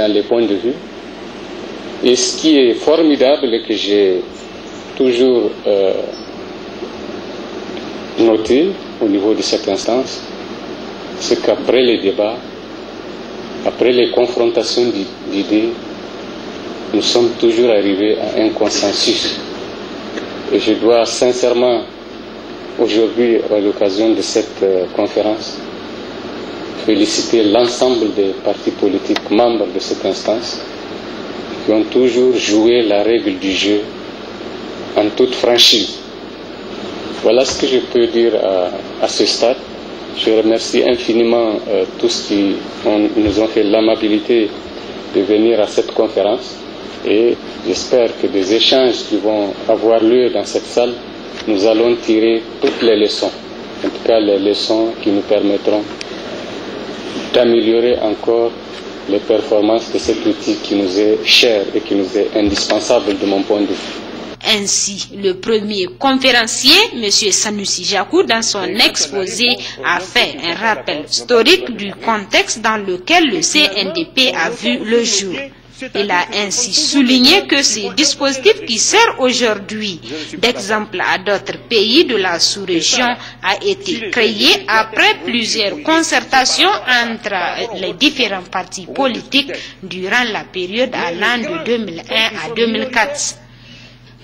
dans les points de vue. Et ce qui est formidable et que j'ai toujours noté au niveau de cette instance, c'est qu'après les débats, après les confrontations d'idées, nous sommes toujours arrivés à un consensus. Et je dois sincèrement, aujourd'hui, à l'occasion de cette conférence, féliciter l'ensemble des partis politiques membres de cette instance qui ont toujours joué la règle du jeu en toute franchise. Voilà ce que je peux dire à ce stade. Je remercie infiniment tous qui nous ont fait l'amabilité de venir à cette conférence et j'espère que des échanges qui vont avoir lieu dans cette salle, nous allons tirer toutes les leçons, en tout cas les leçons qui nous permettront d'améliorer encore les performances de cet outil qui nous est cher et qui nous est indispensable de mon point de vue. Ainsi, le premier conférencier, M. Sanoussi Jakou, dans son exposé, a fait un rappel historique du contexte dans lequel le CNDP a vu le jour. Il a ainsi souligné que ce dispositif qui sert aujourd'hui d'exemple à d'autres pays de la sous-région a été créé après plusieurs concertations entre les différents partis politiques durant la période allant de 2001 à 2004.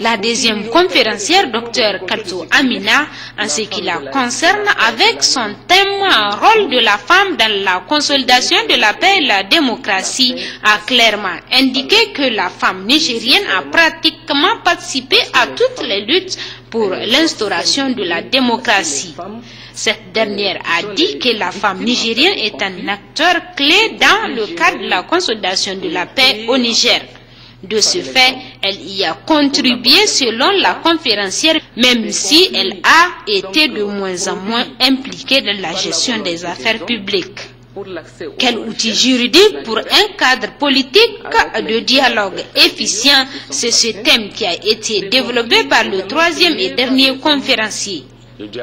La deuxième conférencière, Dr Kato Amina, en ce qui la concerne, avec son thème « Rôle de la femme dans la consolidation de la paix et la démocratie », a clairement indiqué que la femme nigérienne a pratiquement participé à toutes les luttes pour l'instauration de la démocratie. Cette dernière a dit que la femme nigérienne est un acteur clé dans le cadre de la consolidation de la paix au Niger. De ce fait, elle y a contribué selon la conférencière, même si elle a été de moins en moins impliquée dans la gestion des affaires publiques. Quel outil juridique pour un cadre politique de dialogue efficient, c'est ce thème qui a été développé par le troisième et dernier conférencier.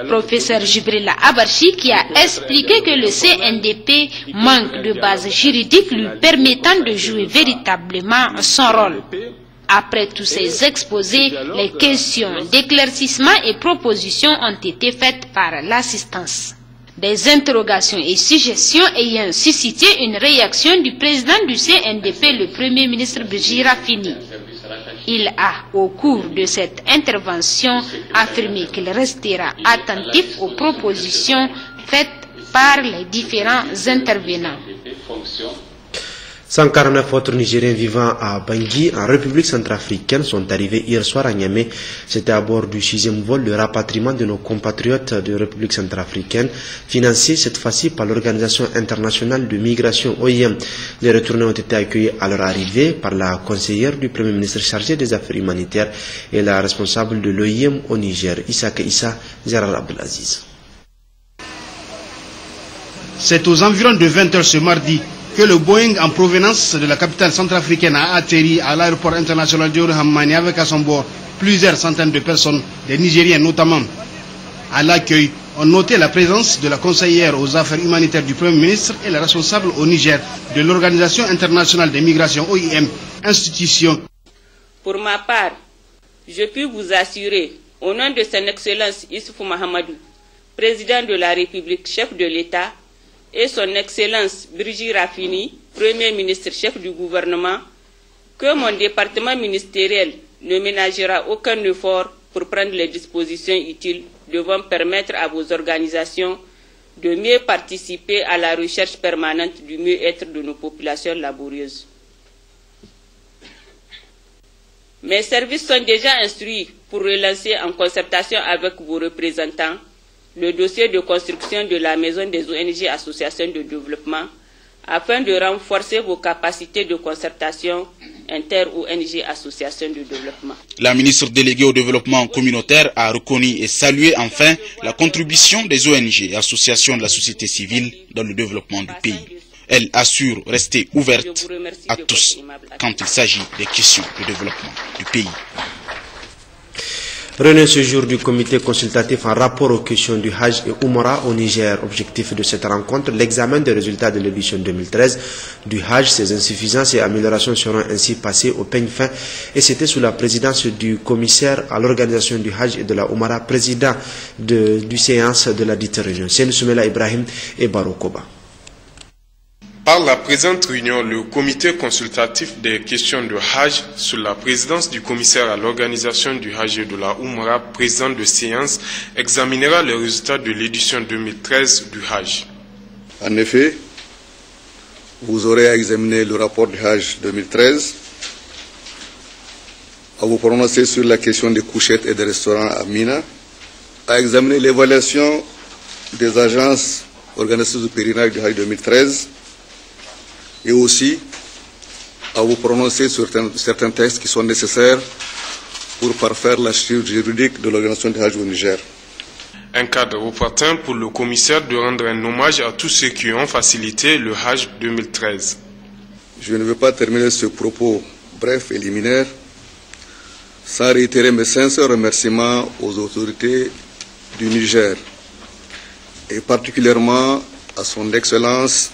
Professeur Jibrila Abarchi, qui a expliqué que le CNDP manque de base juridique lui permettant de jouer véritablement son rôle. Après tous ces exposés, les questions d'éclaircissement et propositions ont été faites par l'assistance. Des interrogations et suggestions ayant suscité une réaction du président du CNDP, le Premier ministre Birji Rafini. Il a, au cours de cette intervention, affirmé qu'il restera attentif aux propositions faites par les différents intervenants. 149 autres Nigériens vivant à Bangui, en République centrafricaine, sont arrivés hier soir à Niamey. C'était à bord du 6e vol de rapatriement de nos compatriotes de République centrafricaine, financé cette fois-ci par l'Organisation internationale de migration OIM. Les retournés ont été accueillis à leur arrivée par la conseillère du Premier ministre chargée des Affaires humanitaires et la responsable de l'OIM au Niger, Issaka Issa Zerar Abdelaziz. C'est aux environs de 20 h ce mardi que le Boeing en provenance de la capitale centrafricaine a atterri à l'aéroport international de Hamani avec à son bord plusieurs centaines de personnes, des Nigériens notamment. À l'accueil, on notait la présence de la conseillère aux affaires humanitaires du Premier ministre et la responsable au Niger de l'Organisation internationale des migrations OIM, institution. Pour ma part, je puis vous assurer, au nom de son Excellence Issoufou Mahamadou, président de la République, chef de l'État, et son Excellence Birji Rafini, Premier ministre chef du gouvernement, que mon département ministériel ne ménagera aucun effort pour prendre les dispositions utiles devant permettre à vos organisations de mieux participer à la recherche permanente du mieux-être de nos populations laborieuses. Mes services sont déjà instruits pour relancer en concertation avec vos représentants le dossier de construction de la maison des ONG associations de développement afin de renforcer vos capacités de concertation inter-ONG associations de développement. La ministre déléguée au développement communautaire a reconnu et salué enfin la contribution des ONG et associations de la société civile dans le développement du pays. Elle assure rester ouverte à tous quand il s'agit des questions de développement du pays. Réunion ce jour du comité consultatif en rapport aux questions du Hajj et Oumra au Niger. Objectif de cette rencontre, l'examen des résultats de l'édition 2013 du Hajj. Ses insuffisances et améliorations seront ainsi passées au peigne fin. Et c'était sous la présidence du commissaire à l'organisation du Hajj et de la Oumra, président du séance de la dite réunion. C'est Soumela Ibrahim et Barokoba. Par la présente réunion, le comité consultatif des questions de Hajj, sous la présidence du commissaire à l'organisation du Hajj et de la Oumra, président de séance, examinera les résultats de l'édition 2013 du Hajj. En effet, vous aurez à examiner le rapport du Hajj 2013, à vous prononcer sur la question des couchettes et des restaurants à Mina, à examiner l'évaluation des agences organisatrices du pèlerinage du Hajj 2013, et aussi à vous prononcer sur certains textes qui sont nécessaires pour parfaire la structure juridique de l'organisation du Hajj au Niger. Un cadre opportun pour le commissaire de rendre un hommage à tous ceux qui ont facilité le Hajj 2013. Je ne veux pas terminer ce propos bref et liminaire sans réitérer mes sincères remerciements aux autorités du Niger et particulièrement à son Excellence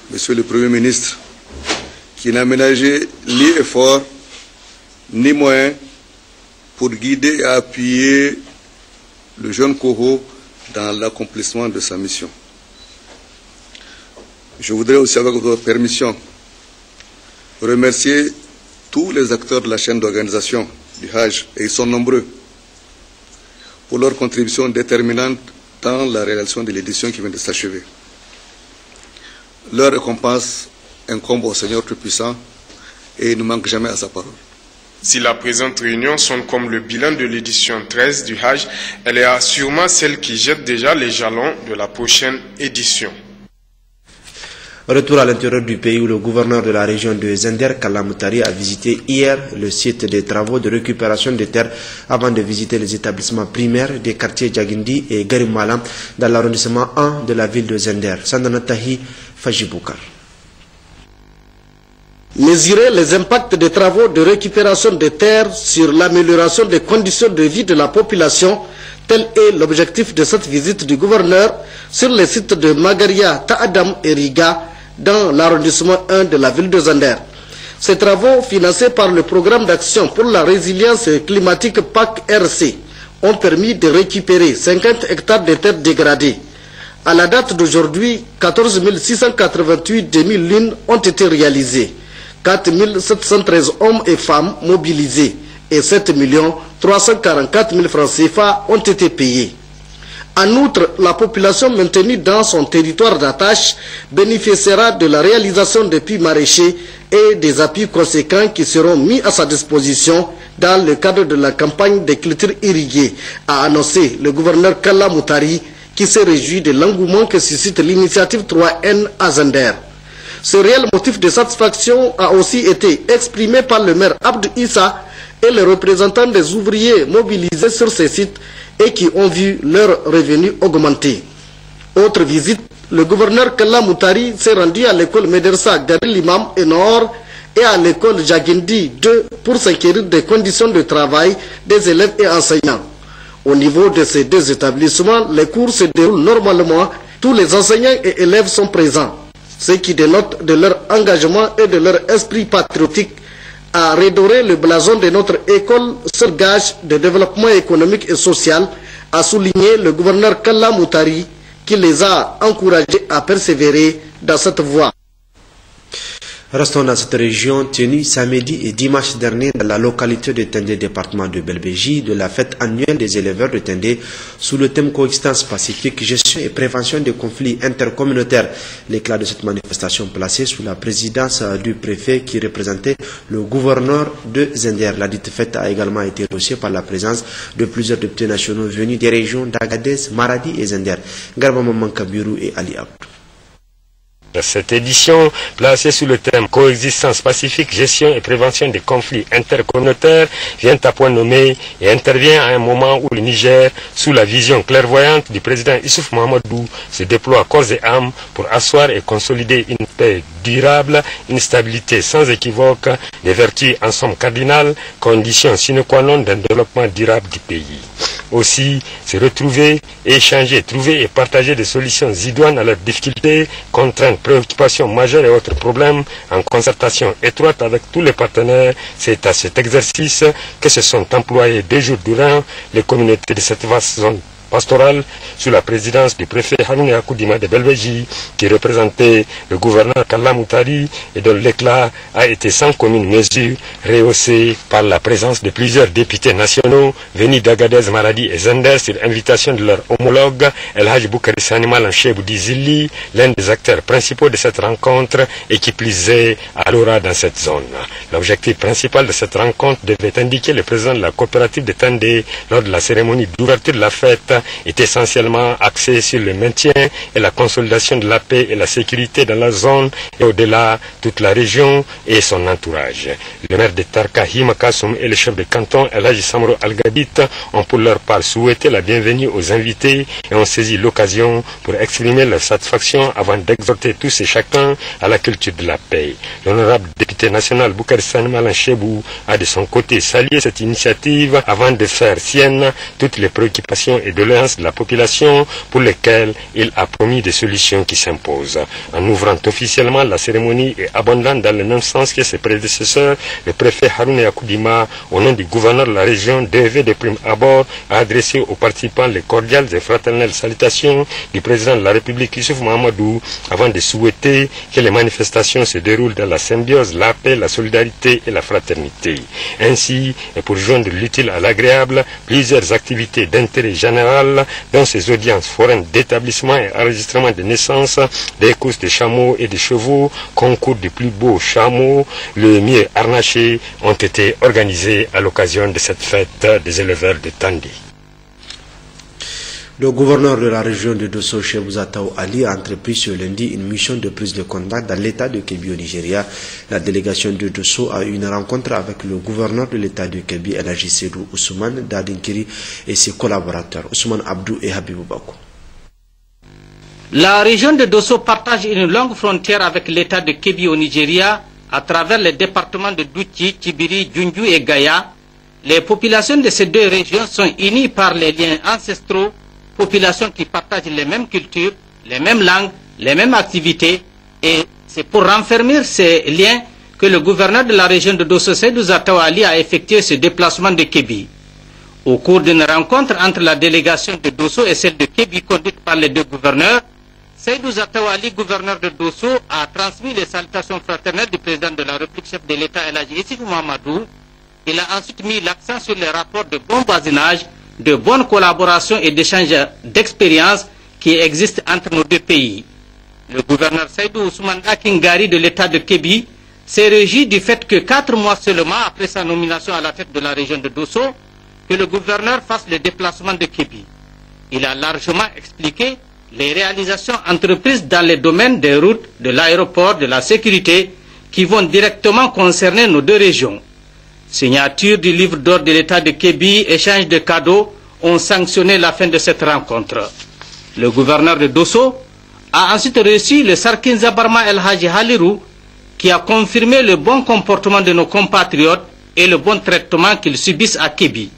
Monsieur le Premier ministre, qui n'a ménagé ni effort ni moyens pour guider et appuyer le jeune Koro dans l'accomplissement de sa mission. Je voudrais aussi, avec votre permission, remercier tous les acteurs de la chaîne d'organisation du Hajj, et ils sont nombreux, pour leur contribution déterminante dans la réalisation de l'édition qui vient de s'achever. Leur récompense incombe au Seigneur Tout-Puissant et il ne manque jamais à sa parole. Si la présente réunion sonne comme le bilan de l'édition 13 du Hajj, elle est sûrement celle qui jette déjà les jalons de la prochaine édition. Retour à l'intérieur du pays où le gouverneur de la région de Zender, Kalla Moutari, a visité hier le site des travaux de récupération des terres avant de visiter les établissements primaires des quartiers Djagindi et Garimala dans l'arrondissement 1 de la ville de Zender. Sandanatahi Fajiboukar. Mesurer les impacts des travaux de récupération des terres sur l'amélioration des conditions de vie de la population, tel est l'objectif de cette visite du gouverneur sur les sites de Magaria, Taadam et Riga dans l'arrondissement 1 de la ville de Zender. Ces travaux, financés par le programme d'action pour la résilience climatique PAC-RC, ont permis de récupérer 50 hectares de terres dégradées. À la date d'aujourd'hui, 14 688 demi-lunes ont été réalisées, 4 713 hommes et femmes mobilisés et 7 344 000 francs CFA ont été payés. En outre, la population maintenue dans son territoire d'attache bénéficiera de la réalisation des puits maraîchers et des appuis conséquents qui seront mis à sa disposition dans le cadre de la campagne des cultures irriguées, a annoncé le gouverneur Kalla Moutari, qui se réjouit de l'engouement que suscite l'initiative 3N à Zender. Ce réel motif de satisfaction a aussi été exprimé par le maire Abdou Issa et les représentants des ouvriers mobilisés sur ces sites et qui ont vu leurs revenus augmenter. Autre visite, le gouverneur Kalla Moutari s'est rendu à l'école Medersa Gari Limam et Nord et à l'école Djagindi 2 pour s'inquiéter des conditions de travail des élèves et enseignants. Au niveau de ces deux établissements, les cours se déroulent normalement, tous les enseignants et élèves sont présents, ce qui dénote de leur engagement et de leur esprit patriotique à redorer le blason de notre école sur gage de développement économique et social, a souligné le gouverneur Kalla Moutari, qui les a encouragés à persévérer dans cette voie. Restons dans cette région tenue samedi et dimanche dernier dans la localité de Tendé, département de Belbéji, de la fête annuelle des éleveurs de Tendé sous le thème coexistence pacifique, gestion et prévention des conflits intercommunautaires. L'éclat de cette manifestation placée sous la présidence du préfet qui représentait le gouverneur de Zender. La dite fête a également été reçue par la présence de plusieurs députés nationaux venus des régions d'Agadez, Maradi et Zender. Garba Maman Kabiru et Ali Abdou. Cette édition, placée sous le thème coexistence pacifique, gestion et prévention des conflits intercommunautaires, vient à point nommé et intervient à un moment où le Niger, sous la vision clairvoyante du président Issoufou Mahamadou, se déploie corps et âme pour asseoir et consolider une paix durable, une stabilité sans équivoque, des vertus en somme cardinales, conditions sine qua non d'un développement durable du pays. Aussi, se retrouver, échanger, trouver et partager des solutions idoines à leurs difficultés, contraintes, préoccupations majeures et autres problèmes, en concertation étroite avec tous les partenaires. C'est à cet exercice que se sont employés 2 jours durant les communautés de cette vaste zone pastorale sous la présidence du préfet Harouna Yakoudima de Belvégie, qui représentait le gouverneur Kalla Moutari et dont l'éclat a été sans commune mesure rehaussé par la présence de plusieurs députés nationaux venus d'Agadez, Maradi et Zender sur invitation de leur homologue El Hadj Boukari Sani Malan Cheboudi Zilli, l'un des acteurs principaux de cette rencontre et qui plus est à l'aura dans cette zone. L'objectif principal de cette rencontre devait indiquer le président de la coopérative de Tandé lors de la cérémonie d'ouverture de la fête est essentiellement axé sur le maintien et la consolidation de la paix et la sécurité dans la zone et au-delà toute la région et son entourage. Le maire de Tarka Hima Kassoum et le chef de canton El Hadji Samro Al-Gadit ont pour leur part souhaité la bienvenue aux invités et ont saisi l'occasion pour exprimer leur satisfaction avant d'exhorter tous et chacun à la culture de la paix. L'honorable député national Boukari Sani Malan Chebou a de son côté salué cette initiative avant de faire sienne toutes les préoccupations et de la population pour lesquelles il a promis des solutions qui s'imposent. En ouvrant officiellement la cérémonie et abondant dans le même sens que ses prédécesseurs, le préfet Harouna Yakoudima, au nom du gouverneur de la région, devait de prime abord adresser aux participants les cordiales et fraternelles salutations du président de la République Issoufou Mahamadou avant de souhaiter que les manifestations se déroulent dans la symbiose, la paix, la solidarité et la fraternité. Ainsi, et pour joindre l'utile à l'agréable, plusieurs activités d'intérêt général dans ces audiences foraines d'établissement et enregistrement de naissance, des courses de chameaux et de chevaux, concours du plus beau chameau, le mieux harnaché, ont été organisés à l'occasion de cette fête des éleveurs de Tandé. Le gouverneur de la région de Dosso, Chebou Ataou Ali, a entrepris ce lundi une mission de prise de contact dans l'état de Kebbi au Nigeria. La délégation de Dosso a eu une rencontre avec le gouverneur de l'état de Kebbi, El Hadji Seydou Ousmane Dadinkiri, et ses collaborateurs, Ousmane Abdou et Habibou Bakou. La région de Dosso partage une longue frontière avec l'état de Kebbi au Nigeria à travers les départements de Douti, Tibiri, Djundju et Gaya. Les populations de ces 2 régions sont unies par les liens ancestraux, populations qui partagent les mêmes cultures, les mêmes langues, les mêmes activités, et c'est pour renfermer ces liens que le gouverneur de la région de Dosso, Seydou Ataou Ali, a effectué ce déplacement de Kebbi. Au cours d'une rencontre entre la délégation de Dosso et celle de Kebbi conduite par les 2 gouverneurs, Seydou Ataou Ali, gouverneur de Dosso, a transmis les salutations fraternelles du président de la République, chef de l'État El Hadji Issoufou Mahamadou. Il a ensuite mis l'accent sur les rapports de bon voisinage, de bonne collaboration et d'échange d'expériences qui existent entre nos 2 pays. Le gouverneur Seydou Ousmane Akingari de l'état de Kebbi s'est réjoui du fait que 4 mois seulement après sa nomination à la tête de la région de Dosso, que le gouverneur fasse le déplacement de Kebbi. Il a largement expliqué les réalisations entreprises dans les domaines des routes, de l'aéroport, de la sécurité, qui vont directement concerner nos 2 régions. Signature du livre d'or de l'état de Kebbi, échange de cadeaux ont sanctionné la fin de cette rencontre. Le gouverneur de Dosso a ensuite reçu le Sarkin Zabarma El Hadji Halirou, qui a confirmé le bon comportement de nos compatriotes et le bon traitement qu'ils subissent à Kebbi.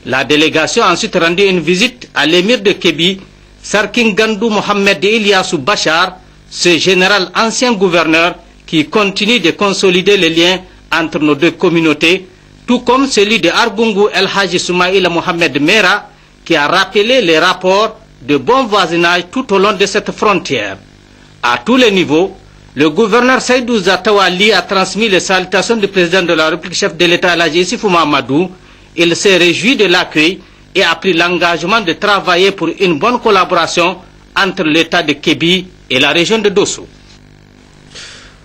La délégation a ensuite rendu une visite à l'émir de Kebbi, Sarkin Gandou Mohamed Ilyassou Bachar, ce général ancien gouverneur qui continue de consolider les liens entre nos 2 communautés, tout comme celui de Argungu El Hadji Soumaïla Mohamed Mera, qui a rappelé les rapports de bon voisinage tout au long de cette frontière. À tous les niveaux, le gouverneur Seydou Ataou Ali a transmis les salutations du président de la République, chef de l'État El Hadji Issoufou Mahamadou. Il s'est réjoui de l'accueil et a pris l'engagement de travailler pour une bonne collaboration entre l'État de Kebbi et la région de Dosso.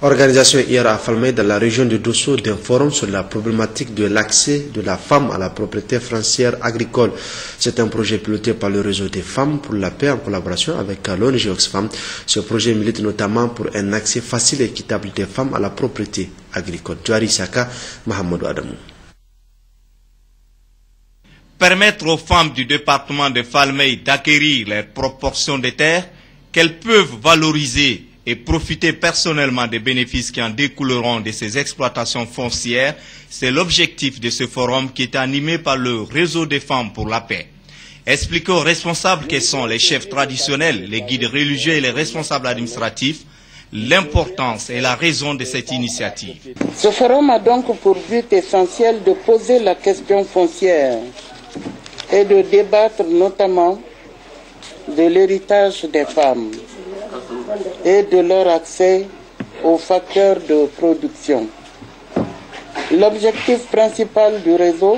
Organisation hier à Falmey dans la région de Dosso d'un forum sur la problématique de l'accès de la femme à la propriété foncière agricole. C'est un projet piloté par le réseau des femmes pour la paix en collaboration avec l'ONG Oxfam. Ce projet milite notamment pour un accès facile et équitable des femmes à la propriété agricole. Djouari Saka, Mahamadou Adamou. Permettre aux femmes du département de Falmey d'acquérir les proportions de terres qu'elles peuvent valoriser et profiter personnellement des bénéfices qui en découleront de ces exploitations foncières, c'est l'objectif de ce forum qui est animé par le réseau des femmes pour la paix. Expliquer aux responsables quels sont les chefs traditionnels, les guides religieux et les responsables administratifs, l'importance et la raison de cette initiative. Ce forum a donc pour but essentiel de poser la question foncière et de débattre notamment de l'héritage des femmes et de leur accès aux facteurs de production. L'objectif principal du réseau,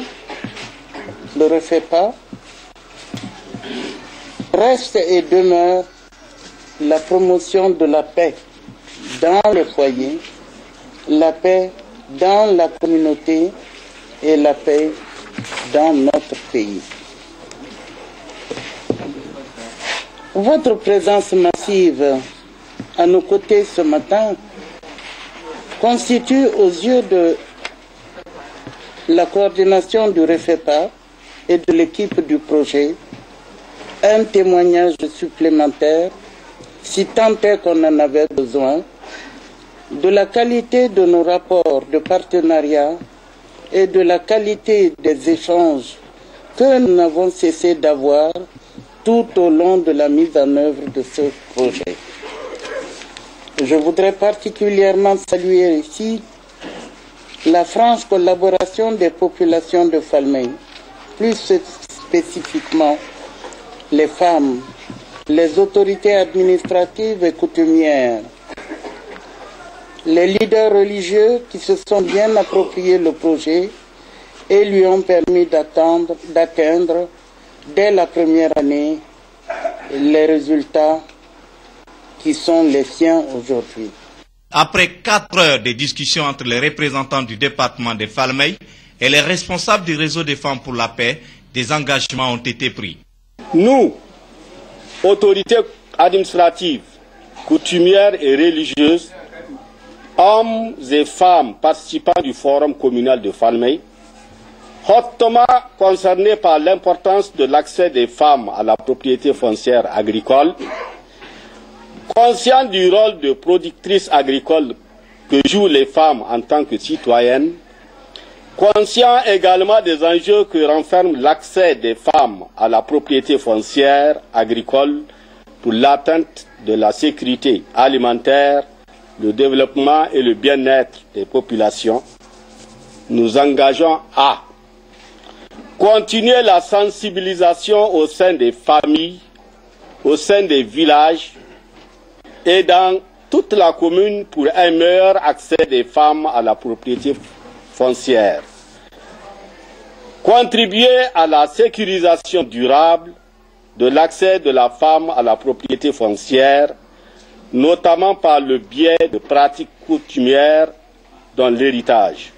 le REFEPA, reste et demeure la promotion de la paix dans les foyers, la paix dans la communauté et la paix dans notre pays. Votre présence massive à nos côtés ce matin constitue aux yeux de la coordination du REFEPA et de l'équipe du projet un témoignage supplémentaire, si tant est qu'on en avait besoin, de la qualité de nos rapports de partenariat et de la qualité des échanges que nous n'avons cessé d'avoir tout au long de la mise en œuvre de ce projet. Je voudrais particulièrement saluer ici la franche collaboration des populations de Falmey, plus spécifiquement les femmes, les autorités administratives et coutumières, les leaders religieux qui se sont bien appropriés le projet et lui ont permis d'atteindre dès la première année les résultats qui sont les siens aujourd'hui. Après 4 heures de discussion entre les représentants du département de Falmey et les responsables du réseau des femmes pour la paix, des engagements ont été pris. Nous, autorités administratives, coutumières et religieuses, hommes et femmes participants du forum communal de Falmey, hautement concernés par l'importance de l'accès des femmes à la propriété foncière agricole, conscients du rôle de productrices agricoles que jouent les femmes en tant que citoyennes, conscients également des enjeux que renferme l'accès des femmes à la propriété foncière agricole pour l'atteinte de la sécurité alimentaire, le développement et le bien-être des populations, nous engageons à continuer la sensibilisation au sein des familles, au sein des villages et dans toute la commune pour un meilleur accès des femmes à la propriété foncière. Contribuer à la sécurisation durable de l'accès de la femme à la propriété foncière, notamment par le biais de pratiques coutumières dans l'héritage.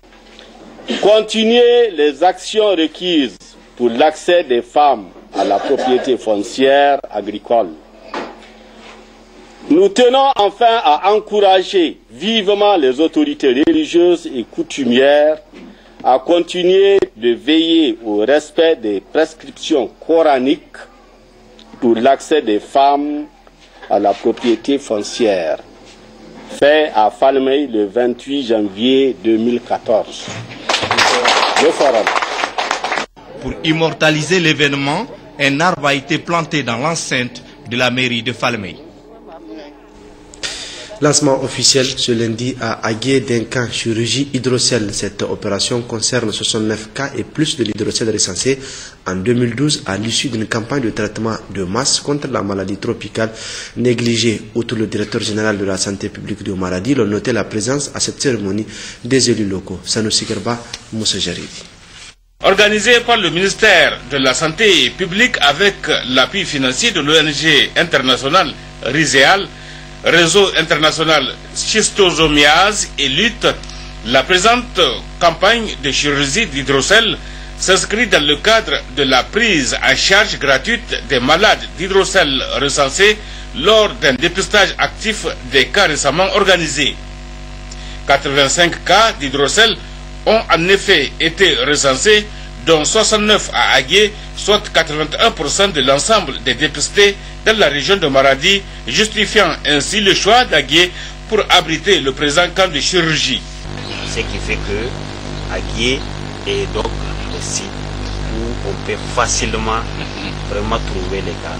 Continuer les actions requises pour l'accès des femmes à la propriété foncière agricole. Nous tenons enfin à encourager vivement les autorités religieuses et coutumières à continuer de veiller au respect des prescriptions coraniques pour l'accès des femmes à la propriété foncière, fait à Falmey le 28 janvier 2014. Le forum. Pour immortaliser l'événement, un arbre a été planté dans l'enceinte de la mairie de Falmey. Lancement officiel ce lundi à Agué d'un camp chirurgie hydrocèle. Cette opération concerne 69 cas et plus de l'hydrocèle recensés en 2012 à l'issue d'une campagne de traitement de masse contre la maladie tropicale négligée. Outre le directeur général de la santé publique de Maradi, l'on notait la présence à cette cérémonie des élus locaux. Sanoussi Gerba, Moussa Jaridi. Organisé par le ministère de la Santé publique avec l'appui financier de l'ONG internationale RISEAL, Réseau international schistosomiase et lutte, la présente campagne de chirurgie d'hydrocèle s'inscrit dans le cadre de la prise en charge gratuite des malades d'hydrocèle recensés lors d'un dépistage actif des cas récemment organisés. 85 cas d'hydrocèle ont en effet été recensés, dont 69 à Agué, soit 81% de l'ensemble des dépistés dans la région de Maradi, justifiant ainsi le choix d'Agué pour abriter le présent camp de chirurgie. Ce qui fait que Agué est donc le site où on peut facilement vraiment trouver les cas.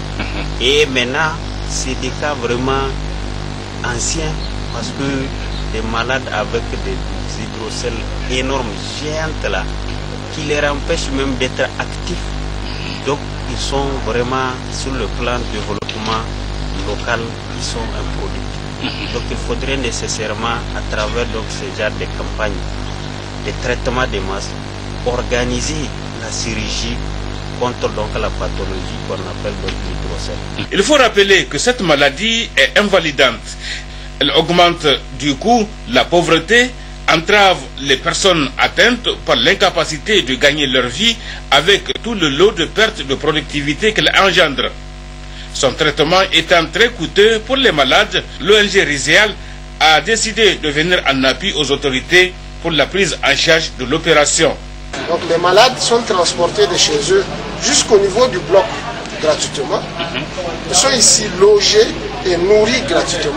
Et maintenant, c'est des cas vraiment anciens parce que des malades avec des hydrocèles énormes, géantes là, qui les empêchent même d'être actifs. Donc ils sont vraiment sur le plan de développement local, ils sont improductifs. Donc il faudrait nécessairement à travers donc ce genre de campagnes de traitement des masses organiser la chirurgie contre donc la pathologie qu'on appelle l'hydrocèle. Il faut rappeler que cette maladie est invalidante. Elle augmente du coup la pauvreté, entrave les personnes atteintes par l'incapacité de gagner leur vie avec tout le lot de pertes de productivité qu'elle engendre. Son traitement étant très coûteux pour les malades, l'ONG Riséal a décidé de venir en appui aux autorités pour la prise en charge de l'opération. Donc les malades sont transportés de chez eux jusqu'au niveau du bloc gratuitement. Ils sont ici logés et nourris gratuitement.